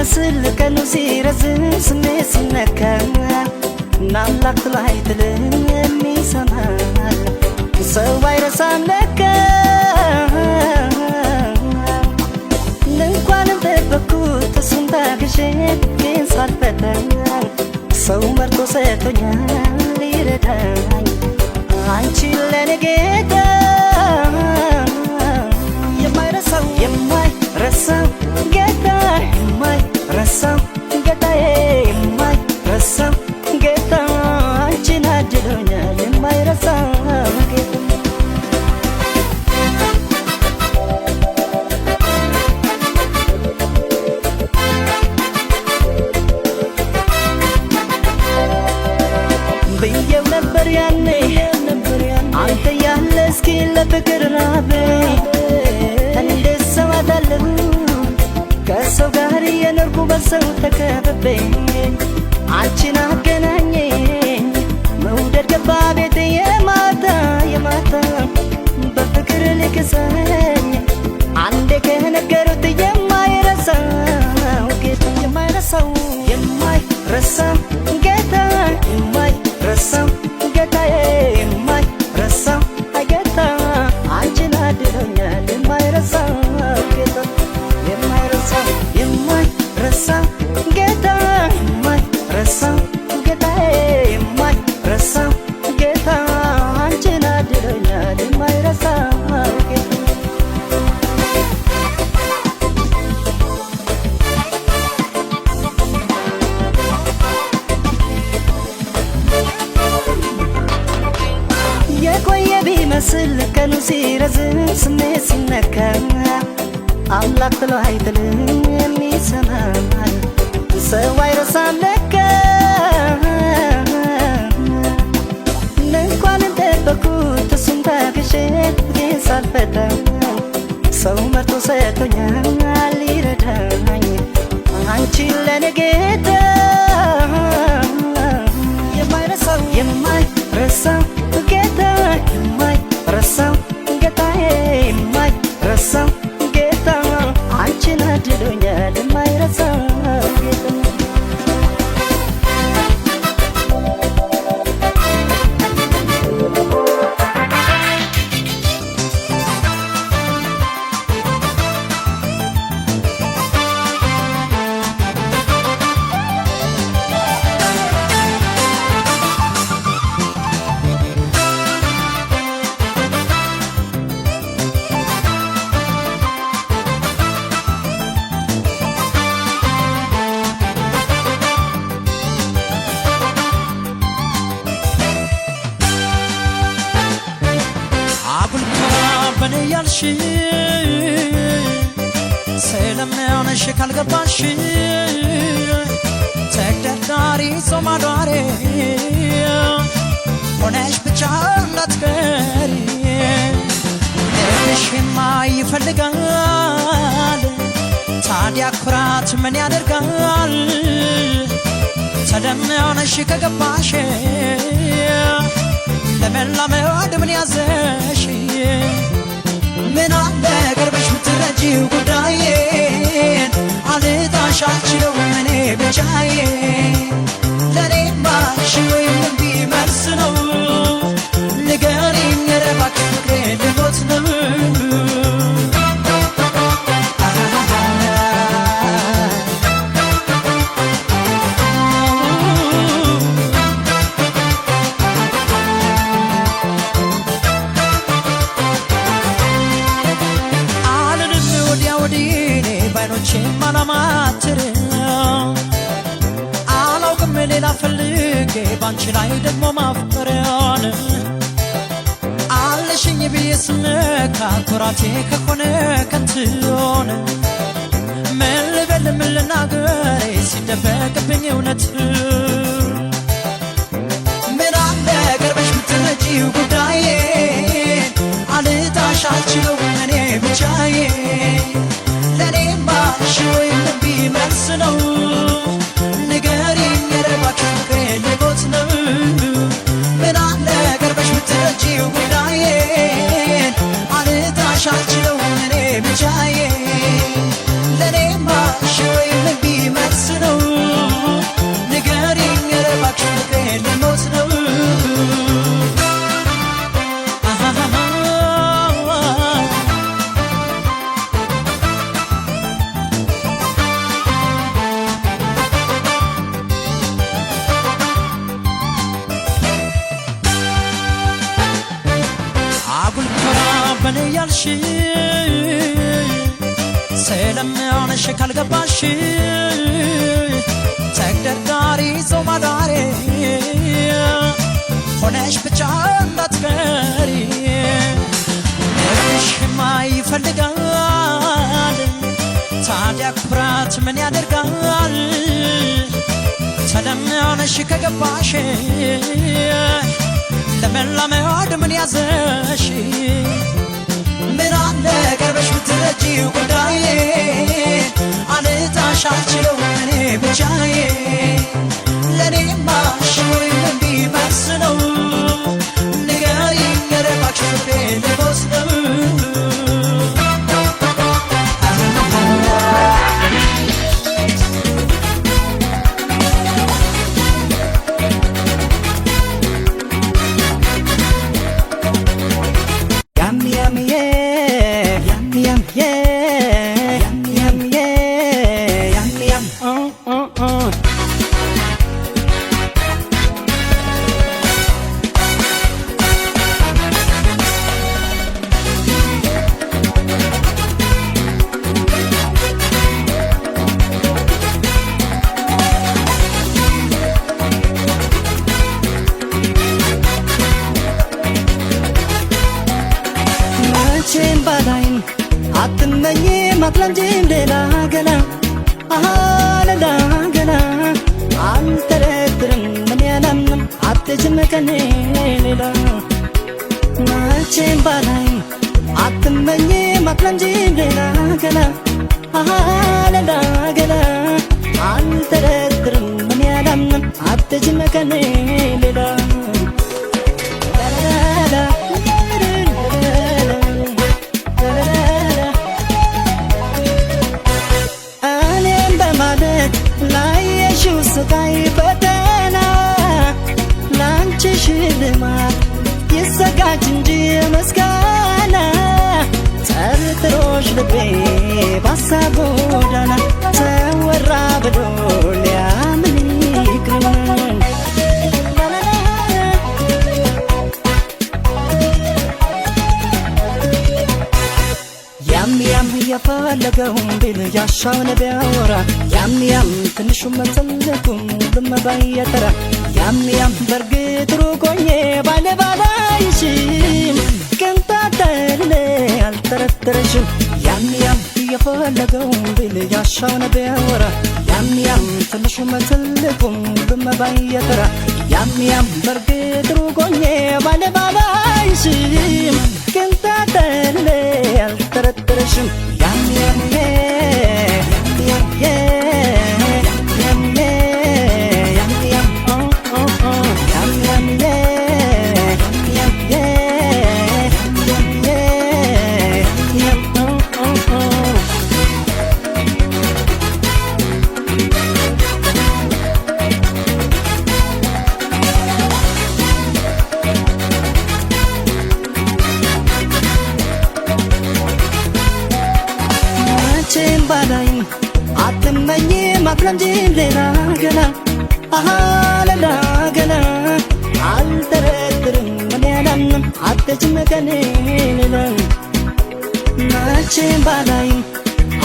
ቢመስል ቀኑ ሲረዝም ስሜት ሲነካ ናምላክ ላይ ትልም የሚሰማል ሰው አይረሳም ለካ እንኳንም ጠበኩት እሱን ታግሼ ግን ሳልፈተን ሰው መርጦ ሰጥቶኛል ይረዳኝ አንቺ ለኔ ጌታ የማይረሳው ጌታ የማይረሳው ጌታዬ የማይረሳው ጌታ አንቺን አድሎኛል የማይረሳው ጌታ ብዬው ነበር ያኔ አንተ ያለ እስኪ ለፍቅር ራበኝ እንዴት ሰው አዳለሁ ከሰው ጋር የኖርኩ በሰው ተከብቤ አንቺን አገናኘኝ መውደድ ገባ ቤቴ የማታ በፍቅር ልክሰኝ አንዴ ከነገሩት የማይረሳው ጌታ የማይረሳው ጌታ የማይረሳው ጌታዬ የማይረሳው ጌታ አንቺን አድሎኛል የማይረሳው ጌታ የማይረሳው ጌታ የማይረሳው ጌታዬ የማይረሳው ጌታ አንቺን አድሎኛል የማይረሳው ጌታ የቆየ ቢመስል ቀኑ ሲረዝም ስሜት ሲነካ አምላክ ብሎ አይጥልም የሚሰማል ሰው አይረሳም ለካ እንኳንም ጠበኩት እሱን ታግሼ ግን ሳልፈተን ሰው መርጦ ሰጥቶኛል ይረዳኝ አንቺ ለኔ ጌታ የማይረሳው ጌታ የማይረሳው ጌታዬ የማይረሳው ጌታ አንቺን አድሎኛል የማይረሳው ጌታ ያልሽ ስለሚያነሽ ካልገባሽ ተደርዳሪ ጾማዳሬ ሆነሽ ብቻ እንዳትቀሪ ልብሽማ ይፈልጋል ታዲያ ኩራት ምን ያደርጋል ስለሚያነሽ ከገባሽ ለመላመድ ምን ያዘሽ ምን አለ ቀርበሽ ብትረጂው ጉዳዬን አልጣሽ አልችለው እኔ ብቻዬን ለኔማ እሺ ወይም እምቢ መልስ ነው ንገሪኝ ኧረ እባክሽ ፍቅሬ ልሞት ነው አላውቅም ሌላ ፈልጌ ባንቺ ላይ ደግሞ ማፍቀሪያን አለሽኝ ብዬ ስነካ ኩራቴ ከሆነ ከንቱን ምን ልበል ምን ልናገር ሲደበቅብኝ እውነት ምን አለ ቀርበሽ ብትረጂው ጉዳዬን አልጣሽ አልችለው እኔ ብቻዬን ለኔማ እሺ ወይም እምቢ መልስ ነው ንገሪኝ ኧረ እባክሽ ፍቅሬ ልሞት ነው ምን አለ ቀርበሽ ብትረጂው ጉዳዬን አልጣሽ አልችለው እኔ ብቻዬን ለኔማ እሺ ወይም እምቢ ስለምሆንሽ ካልገባሽ ተግደርዳሪ ዞማዳሬ ሆነሽ ብቻ እንዳትቀሪ ልብሽማ ይፈልጋል ታዲያ ኩራት ምን ያደርጋል ስለምሆንሽ ከገባሽ ለመላመድ ምን ያዘሽ ምን አለ ቀርበሽ ብትረጂው ጉዳዬ አልጣሽ አልችለው እኔ ብቻዬ ለኔማ ሽወይም ቢመስ ነው ንገሪኝ ኧረ እባክሽ ልቤ ልወስደው አትመኝ ማትለምጂም ሌላ ገላ ሌላ ገላ አልጠረጥርም ምን ያላምንም አትጅም ከኔ ሌላ መቼም ባላይ አትመኝ ማትለምጂም ሌላ ገላ ሌላ ገላ አልጠረጥርም ምን ያላምንም አትጅም ከኔ ሌላ ስቃይ ፈተና ላንቺ ሽልማት ይዘጋጅ እንጂ ምስጋና ጠርጥሮሽ ልቤ ባሳብ ጎዳና ተወራ ብሎ ሊያምን ይቅርም ያም የፈለገውን ቢል ያሻውን ቢያወራ ያም ትንሹም ትልቁም ሁሉም ባይጠራ ያም በርግጥ ሩቆኜ ባላይሽም ቅንጣት አልጠረጥርሽም ያም የፈለገውን ቢል ያሻውን ቢያወራ ያም ትንሹም ትልቁም ሁሉም ባይጠራ ያም በርግጥ ሩቆኜ ባላይሽም ቅንጣት አልጠረጥርሽም ያም ባላይም አትመኝ ማትለምጂም ሌላ ገላ ሌላ ገላ አልጠረጥርም ምን ያላምንም አትጅም ከኔ ሌላ መቼም ባላይም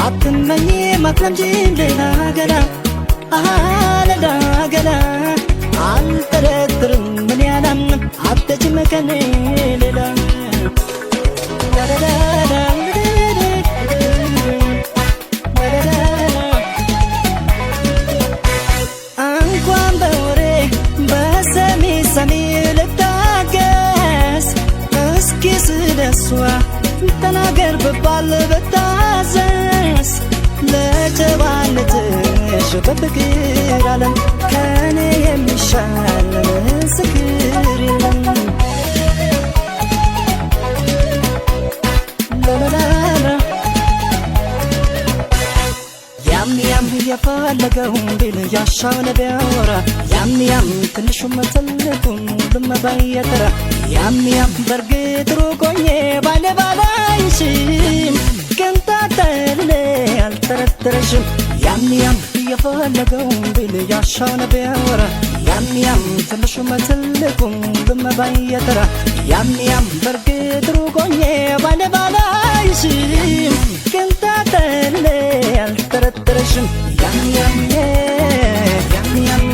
አትመኝ ማትለምጂም ሌላ ገላ ሌላ ገላ አልጠረጥርም ምን ያላምንም አትጅም ከኔ ሌላ እንኳን በወሬ በሰሚ ሰሚ ልታገስ እስኪ ስለሷ ተናገር ብባል ብታዘዝ ለጀባነትሽ በፍቅር ዓለም ከኔ የሚሻል ምስክር የለም ያም የፈለገውን ቢል ያሻውን ቢያወራ ያም ትንሹም ትልቁም ሁሉም ባይጠራ ያም በርግጥ ሩቆኜ ባላይሽም ቅንጣት አልጠረጥርሽም ያም የፈለገውን ቢል ያሻውን ቢያወራ ያም ትንሹም ትልቁም ሁሉም ባይጠራ ያም በርግጥ ሩቆኜ ባላይሽም ቅንጣት ፍቅርሽን ያም ያም ያም ያም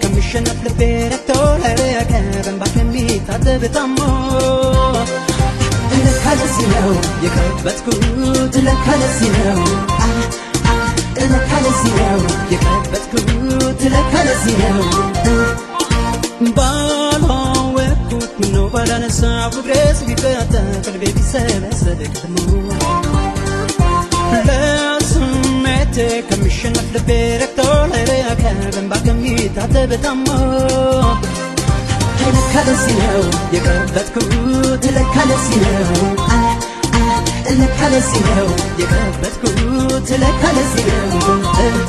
كمشنف لبيرك تولك بنباك ميتا تبتامو لك هذا الزينو يكبتكوت لك هذا الزينو لك هذا الزينو يكبتكوت لك هذا الزينو بالو وكوت منو بلا نسا وغريس بيباتا قلبي بيسابسك تمو كمشنف لبيرك تولك بنباك ميتا تبتامو لك هذا الزينو يكبتكوت لك هذا الزينو لك هذا الزينو يكبتكوت لك هذا الزينو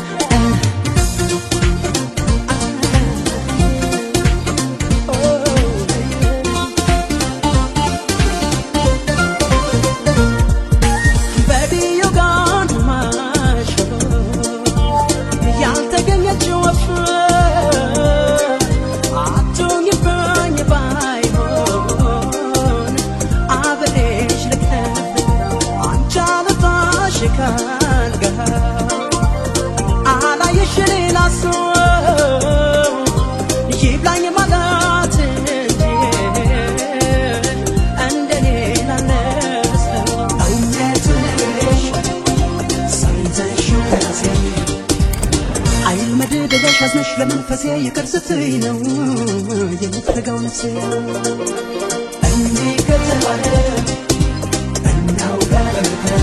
حزنش لمنفسي يكرستي نو يمترقو نفسي أني كتبالي أنا وقالبها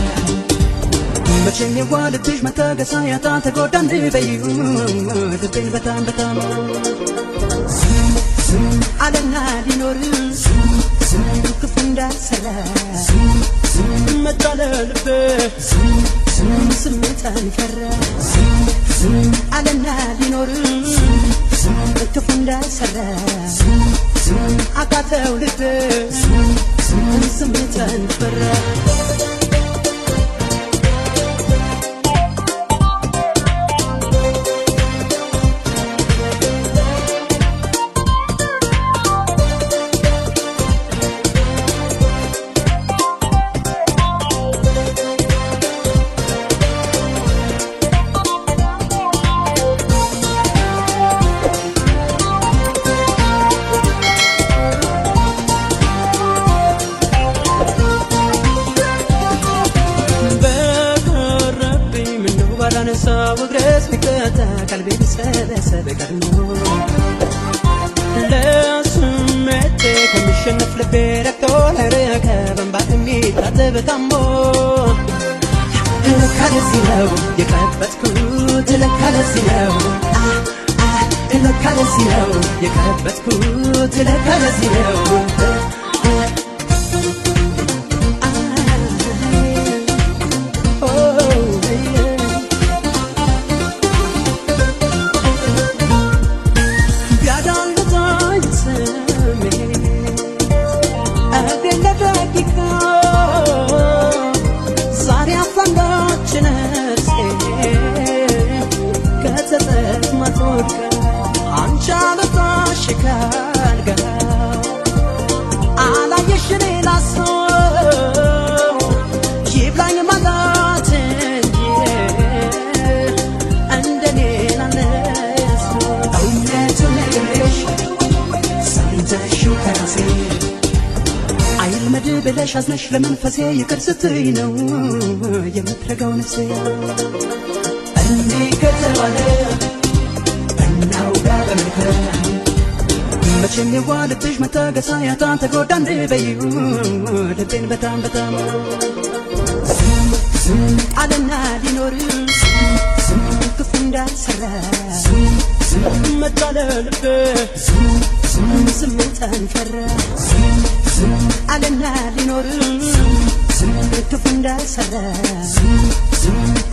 مجيني والدش متى قصايا تانتا قدام بيبيو دبين بتام بتام على النادي نور كفن دا سلام متعلى لبه سميتان فرا على النادي نور كفن دا سلام عقاته لبه سميتان فرا نسا وغرس بكتا قلبي بسبسب قدمو لسمتي كمشنف لبيرك تولك بنبات ميتا تبتامو لك هذا الزينو يكبتكوت لك هذا الزينو لك هذا الزينو يكبتكوت لك هذا الزينو بلاش حزنش لمنفسي يكرستي نو يمترقو نفسي أني كتبالي أنا وقالبها مجيني والدش متى قصايا تانتا قدام بيبيو دبين بتام بتام على النادي نور كفن دا سلام متعلى لبه سميتان فرا على النادي نور كفن እንዳሰራ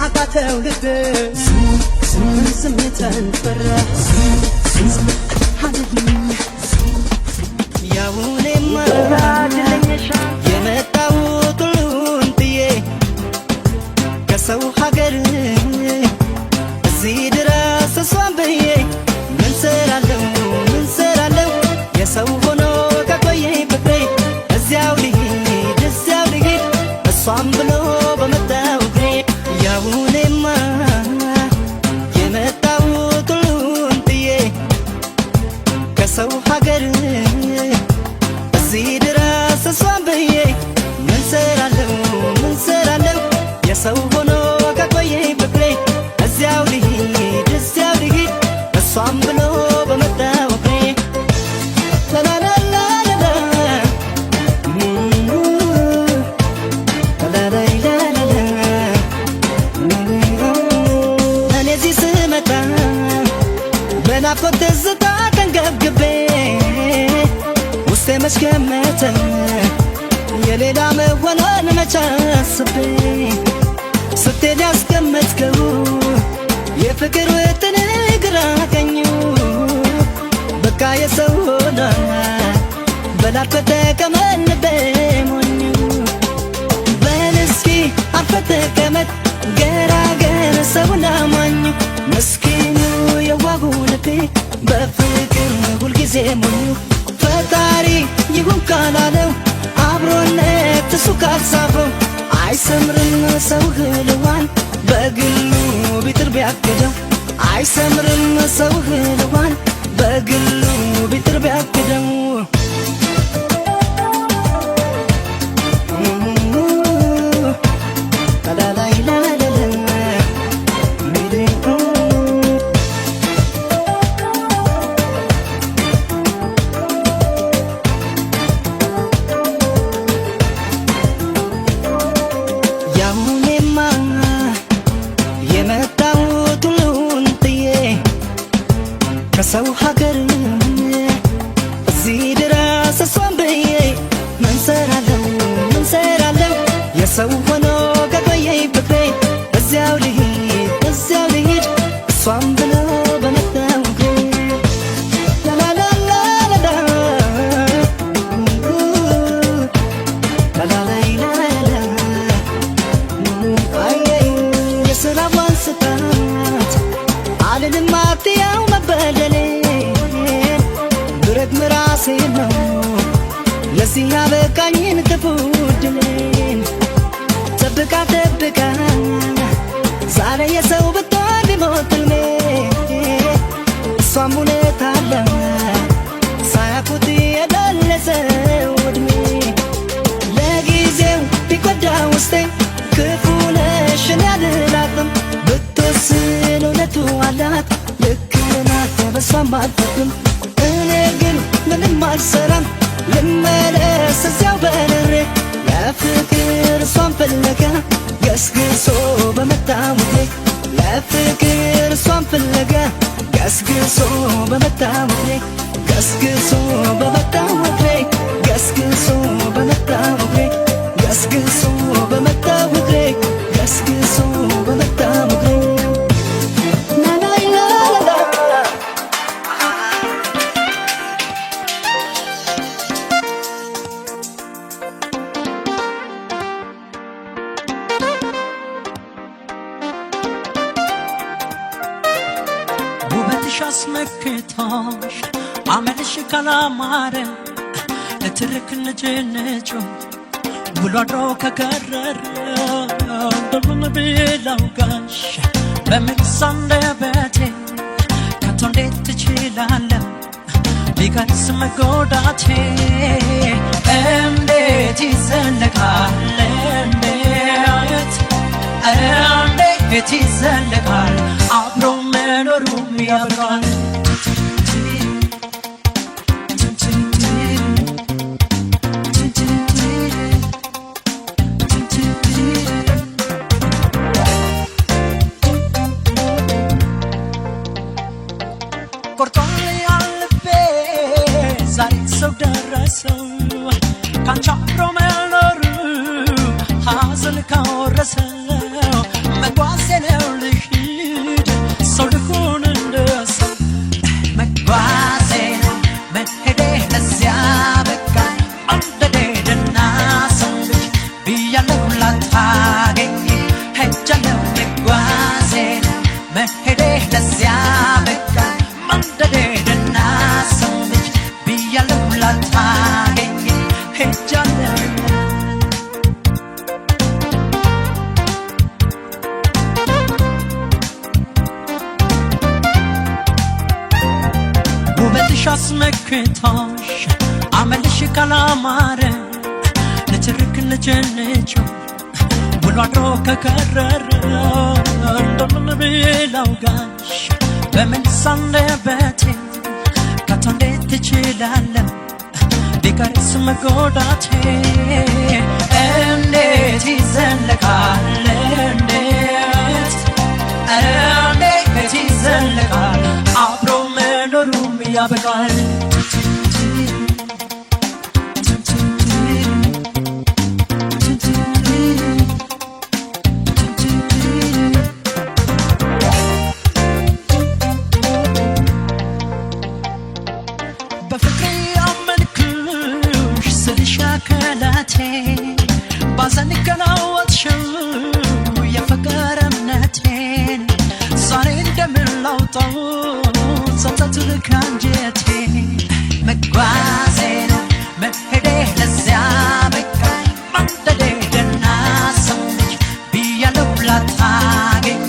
አቃተው ልብ ስሜትን ፈራ ያውኔማ የመጣሁት ሁሉን ጥዬ ከሰው ሀገር እዚህ ድረስ እሷን ብዬ ምን ሰራለሁ የሰው ሆኖ ከቆየኝ ፍቅሬ እዚያው ልሂድ እሷን ብሎ በመጣው እግሬ ያውኔማ የመጣሁት ሁሉን ጥዬ ከሰው ሀገር እዚህ ድረስ እሷን ብዬ ምን ሰራለሁ የሰው ሆኖ ከቆየኝ ፍቅሬ እዚያው ልሂድ እሷን ብሎ በመጣው እግሬ እኔ እዚህ ስመጣ በናፍቆት ትዝታ ተንገብግቤ ውስጤ መች ገመተ የሌላ መሆኗን መች አስቤ ስትሄድ ያስቀመጥከው የፍቅር ውጥን ግራ ቀኙ በቃ የሰው ሆና በናፍቆት ተቀመጥን ሞኙ በል እስኪ አርፈህ ተቀመጥ ገራገር ሰውን አማኙ ምስኪኑ የዋሁ ልቤ በፍቅር ሁልጊዜ ሞኙ ፈጣሪ ይሁን ካላለው አብሮነት እሱ ካልሳበው አይሰምርም ሰው ህልዋን በግሉ ቢጥር ቢያግደው አይሰምርም ሰው ህልዋን በግሉ ቢጥር ቢያግደው ከሰው ሀገር እዚህ ድረስ እሷን ብዬ ምን ሰራለሁ የሰው ሆኖ ከቆየኝ ፍቅሬ እዚያው ልሂድ እሷን ብሎ በመጣው እግሬ የስራዋን ስጣት አልልም አትያው መበደሌ ብረግም ራሴ ነው ለዚህ ያበቃኝን ክፉ ዕድሌን ጠብቃ ዛሬ የሰው ብትሆን ቢሞት ሕልሜ እሷም እውነት አለ ሳያውቁት የደለሰው ዕድሜ ለጊዜው ቢጎዳ ውስጤ ክፉ ነሽ እኔ አልላትም ብትወስን እውነቱ አላት ልክ ናት በሷም አልፈርድም እኔ ግን ምንም አልሰራም ልመለስ እዚያው በርሬ ለፍቅር እሷን ፍለጋ ገስግሶ በመጣው እግሬ ለፍቅር እሷን ፍለጋ ገስግሶ በመጣው እግሬ ገስግሶ በመጣው እግሬ ገስግሶ በመጣው እግሬ ገስግሶ በመጣው እግሬ ገስግሶ በመጣው እግሬ አስመክቶሽ አመልሽ ካላማረ ለትርክ ልጅነቱ ውሎ አድሮ ከከረረ እንደምን ብለው ጋሽ በምንስ አንደበቴ ከቶ እንዴት ትችላለህ ቢቀርስ መጎዳቴ እንዴት ይዘለቃል እንዴት ይዘለቃል አብሮ መኖሩም ያብቃል ሐዘን ካወረሰው መጓዜ ነው ልሂድ ሰው ልሁን እንደሰው መጓዜ ነው መሄዴ ለዚያ በቃ መንደዴ ደና ሰው ልጅ ብያለሁ ላታገኝ ሄጃለሁ መጓዜ ነው መሄዴ ለዚያ በቃ መንደዴ ደና ሰው ልጅ ብያለሁ ላታገኝ ሄጃለሁ ውበትሽ አስመክቶሽ አመልሽ ካላማረ ንትርክ ልጅነች ውሎ አድሮ ከከረረ እንደምን ብለው ጋሽ በምንስ አንደበቴ ከቶ እንዴት ትችላለህ ቢቀርስ መጎዳቴ እንዴት ይዘለቃል እንዴት ይዘለቃል አብሮ መኖሩም ያበቃል በፍቅሬ አመንኩሽ ስልሽ አካላቴ ባዘን ገላወጥሽው የፍቅር እምነቴን ዛሬ እንደምን ላውጣው ጸጸቱን ከአንጀቴ መጓዜ ነው መሄዴ ለዚያ በቃ መንደዴ ደና ሰው ልጅ ብያለሁ ላታገኝ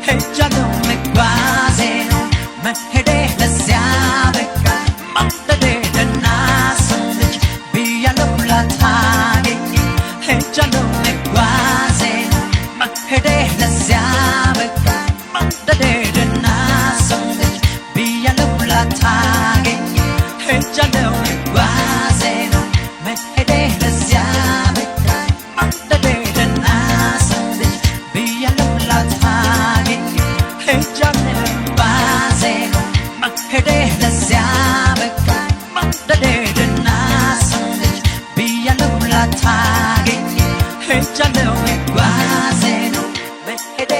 ሄጃለሁ መጓዜ ነው መሄዴ ለዚያ በቃ መንደዴ ደና ሰው ልጅ ብያለሁ ላታገኝ ሄጃለሁ መጓዜ ነው መሄዴ ለዚያ በቃ መንደዴ ደና ሰው ልጅ ብያለሁ ላታገኝ ሄጃለሁ መጓዜ ነው መሄዴ ለዚያ በቃ መንደዴ ደና ሰው ልጅ ብያለሁ ላታገኝ ሄጃለሁ መጓዜ ነው መሄዴ ለዚያ በቃ መንደዴ ደና ሰው ልጅ ብያለሁ ላታገኝ ሄጃለሁ መጓዜ ነው መሄዴ